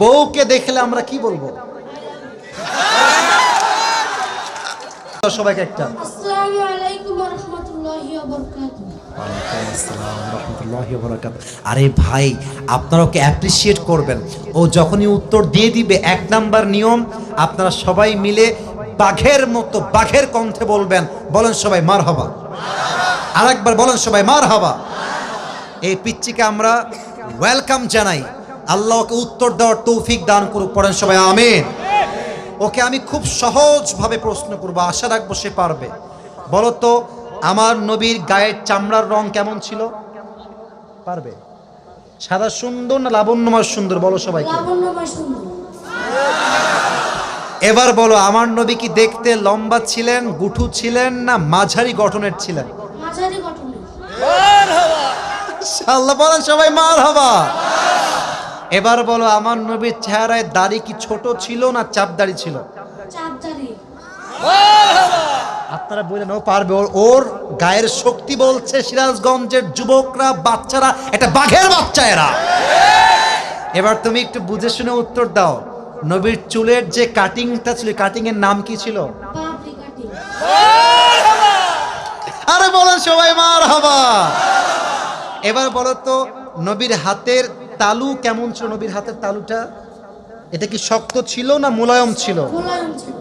বউকে দেখলে আমরা কি বলবো? সবাইকে একটা আসসালামু আলাইকুম ওয়া রাহমাতুল্লাহি ওয়া বারাকাতুহু। ওয়ালাইকুম আসসালাম ওয়া রাহমাতুল্লাহি ওয়া বারাকাতুহু। আরে ভাই, আপনারা ওকে অ্যাপ্রিশিয়েট করবেন। ও যখনই উত্তর দিয়ে দিবে, 1 নাম্বার নিয়ম, আপনারা সবাই মিলে বাঘের মতো বাঘের কণ্ঠে বলবেন। বলেন সবাই মারহাবা। আরেকবার বলেন সবাই মারহাবা। এই পিচ্চিকে আমরা ওয়েলকাম জানাই। আল্লাহ ওকে উত্তর দেওয়ার তৌফিক দান করুক। পড়েন সবাই আমিন। ওকে আমি খুব সহজভাবে প্রশ্ন করবো, আশা রাখবো সে পারবে। বলো তো, আমার নবীর গায়ের চামড়ার রং কেমন ছিল? পারবে? সাদা সুন্দর না লাবণ্যময় সুন্দর? বলো সবাইকে। লাবণ্যময় সুন্দর। এবার বলো, আমার নবী কি দেখতে লম্বা ছিলেন, গুঠু ছিলেন, না মাঝারি গঠনের ছিলেন? মাঝারি গঠনের। আল্লাহ বলেন সবাই মারহাবা। এবার বলো, আমার নবীর চেহারায় দাড়ি কি ছোট ছিল না চাপ দাড়ি ছিল? চাপদারি। আপনারা বললেন ও পারবে। ওর গায়ের শক্তি বলছে সিরাজগঞ্জের যুবকরা, বাচ্চারা একটা বাঘের বাচ্চা এরা। এবার তুমি একটু বুঝে শুনে উত্তর দাও। নবীর চুলের যে কাটিংটা ছিল, কাটিং এর নাম কি ছিল? পাপড়ি কাটিং। আরে বলেন সবাই মারহাবা। এবার বলো তো, নবীর হাতের তালু কেমন ছিল? নবীর হাতের তালুটা এটা কি শক্ত ছিল না মুলায়ম ছিল? মোলায়েম ছিল।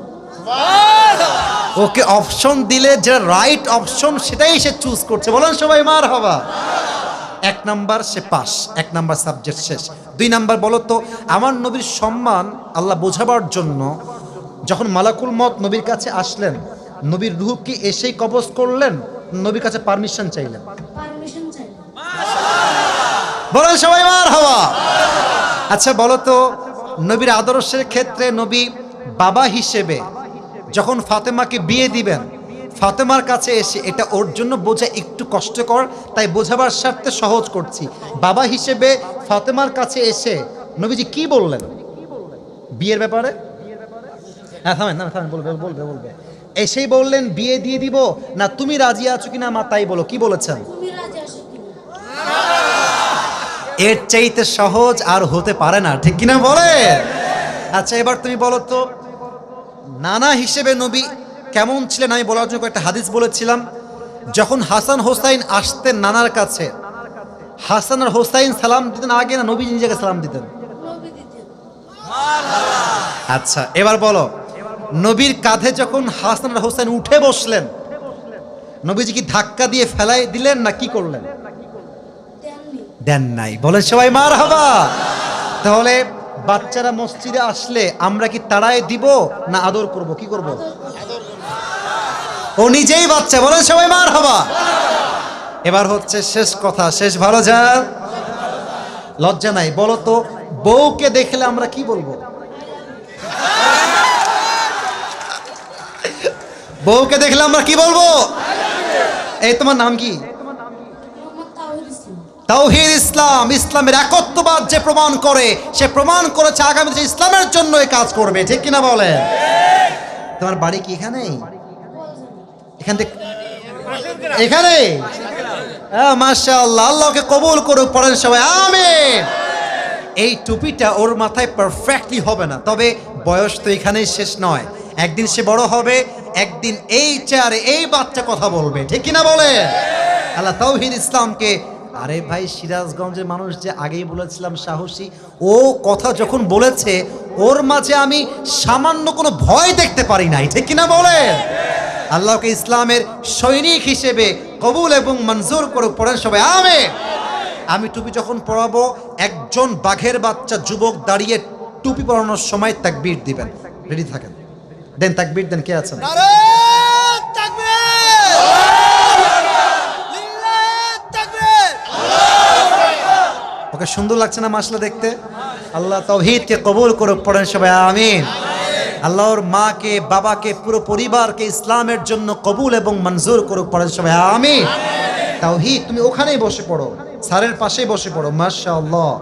ওকে অপশন দিলে যে রাইট অপশন সেটাই সে চুজ করছে। বলেন সবাই মারহাবা। 1 নাম্বার সে পাস, 1 নাম্বার সাবজেক্ট শেষ। 2 নাম্বার বলো তো, আমার নবীর সম্মান আল্লাহ বোঝাবার জন্য যখন মালাকুল মত নবীর কাছে আসলেন, নবীর রূহ কি এসেই কবজ করলেন, নবীর কাছে পারমিশন চাইলেন? পারমিশন চাই। বলেন সবাই মারহাবা। আচ্ছা বলো তো, নবীর আদর্শের ক্ষেত্রে নবী বাবা হিসেবে যখন ফাতেমাকে বিয়ে দিবেন, ফাতেমার কাছে এসে, এটা ওর জন্য বোঝা একটু কষ্টকর, তাই বোঝাবার স্বার্থে সহজ করছি। বাবা হিসেবে ফাতেমার কাছে এসে নবীজি কি বললেন বিয়ের ব্যাপারে? হ্যাঁ থামেন না, থামেন, বলবে বলবে বলবে। এসেই বললেন বিয়ে দিয়ে দিব, না তুমি রাজি আছো কিনা মা তাই বলো, কি বলেছেন? তুমি রাজি আছো কিনা? এর চাইতে সহজ আর হতে পারে না, ঠিক কিনা বলে? আচ্ছা এবার তুমি বলো তো, নানা হিসেবে নবী কেমন ছিলেন আমি বলার জন্য একটা হাদিস বলেছিলাম। যখন হাসান হোসাইন আসতেন নানার কাছে, হাসান আর হোসাইন সালাম দিতেন আগে না নবী নিজেকে সালাম দিতেন? নবী দিতেন। আচ্ছা এবার বলো, নবীর কাঁধে যখন হাসান আর হোসাইন উঠে বসলেন, নবীজি কি ধাক্কা দিয়ে ফেলাই দিলেন না কি করলেন? দেননি। দেন নাই। বলেন সবাই মারহাবা। তাহলে বাচ্চারা মসজিদে আসলে আমরা কি তাড়ায় দিব না আদর করব, কি করব? ও নিজেই বাচ্চা। বলেন সবাই মারহাবা। এবার হচ্ছে শেষ কথা, শেষ ভালো যার লজ্জা নাই। বলো তো, বউকে দেখলে আমরা কি বলবো? বউকে দেখলে আমরা কি বলবো? এই তোমার নাম কি? মোহাম্মদ তাওহীদ ইসলাম। তাওহীদ ইসলাম। ইসলামের একত্ববাদ যে প্রমাণ করে, সে প্রমাণ করেছে আগামীতে যে ইসলামের জন্য এই কাজ করবে, ঠিক কিনা বলে? তোমার বাড়ি কি এখানেই? এখান থেকে এখানে? মাশাআল্লাহ, আল্লাহকে কবুল করুক। পড়েন সবাই আমিন। এই টুপিটা ওর মাথায় পারফেক্টলি হবে না, তবে বয়স তো এখানেই শেষ নয়। একদিন সে বড় হবে, একদিন এই চেয়ারে এই বাচ্চা কথা বলবে, ঠিক কিনা বলে? আল্লাহ তাওহীদ ইসলামকে, আরে ভাই সিরাজগঞ্জের মানুষ যে আগেই বলেছিলাম সাহসী, ও কথা যখন বলেছে ওর মাঝে আমি সামান্য কোনো ভয় দেখতে পারি নাই, ঠিক কিনা বলে? আল্লাহকে ইসলামের সৈনিক হিসেবে কবুল এবং মঞ্জুর করুক। পড়েন সবাই আমিন। আমি টুপি যখন পরাবো, একজন বাঘের বাচ্চা যুবক দাঁড়িয়ে টুপি পরানোর সময় তাকবীর দিবেন। রেডি থাকেন, দেন তাকবীর দেন। কে আছেন? ওকে সুন্দর লাগছে না মাশাআল্লাহ দেখতে? আল্লাহ তাওহীদকে কবুল করুক। পড়েন সবাই আমিন। আল্লাহর মাকে, বাবাকে, পুরো পরিবারকে ইসলামের জন্য কবুল এবং মঞ্জুর করুক। পড়েন সবাই আমিন। তাওহীদ তুমি ওখানেই বসে পড়ো, স্যারের পাশেই বসে পড়ো। মাশাআল্লাহ।